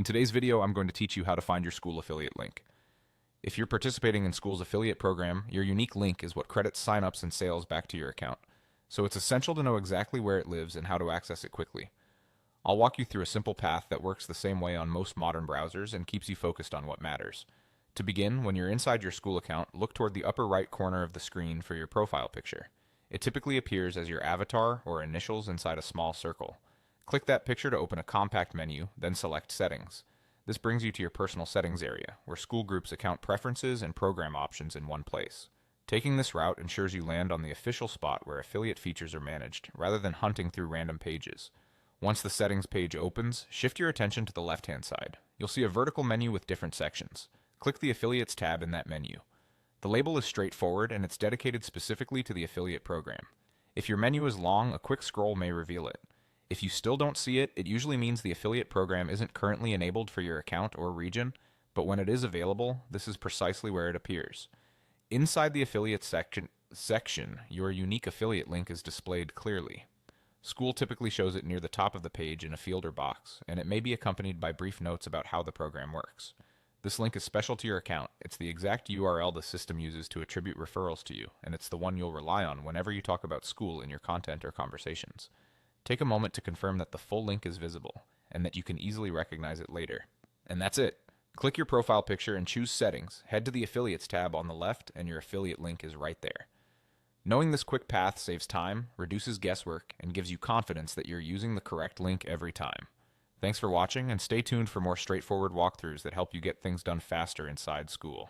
In today's video, I'm going to teach you how to find your Skool affiliate link. If you're participating in Skool's affiliate program, your unique link is what credits signups and sales back to your account. So it's essential to know exactly where it lives and how to access it quickly. I'll walk you through a simple path that works the same way on most modern browsers and keeps you focused on what matters. To begin, when you're inside your Skool account, look toward the upper right corner of the screen for your profile picture. It typically appears as your avatar or initials inside a small circle. Click that picture to open a compact menu, then select Settings. This brings you to your personal settings area, where Skool groups account preferences and program options in one place. Taking this route ensures you land on the official spot where affiliate features are managed, rather than hunting through random pages. Once the settings page opens, shift your attention to the left-hand side. You'll see a vertical menu with different sections. Click the Affiliates tab in that menu. The label is straightforward and it's dedicated specifically to the affiliate program. If your menu is long, a quick scroll may reveal it. If you still don't see it, it usually means the affiliate program isn't currently enabled for your account or region, but when it is available, this is precisely where it appears. Inside the affiliate section, your unique affiliate link is displayed clearly. Skool typically shows it near the top of the page in a field or box, and it may be accompanied by brief notes about how the program works. This link is special to your account. It's the exact URL the system uses to attribute referrals to you, and it's the one you'll rely on whenever you talk about Skool in your content or conversations. Take a moment to confirm that the full link is visible, and that you can easily recognize it later. And that's it. Click your profile picture and choose Settings, head to the Affiliates tab on the left, and your affiliate link is right there. Knowing this quick path saves time, reduces guesswork, and gives you confidence that you're using the correct link every time. Thanks for watching, and stay tuned for more straightforward walkthroughs that help you get things done faster inside Skool.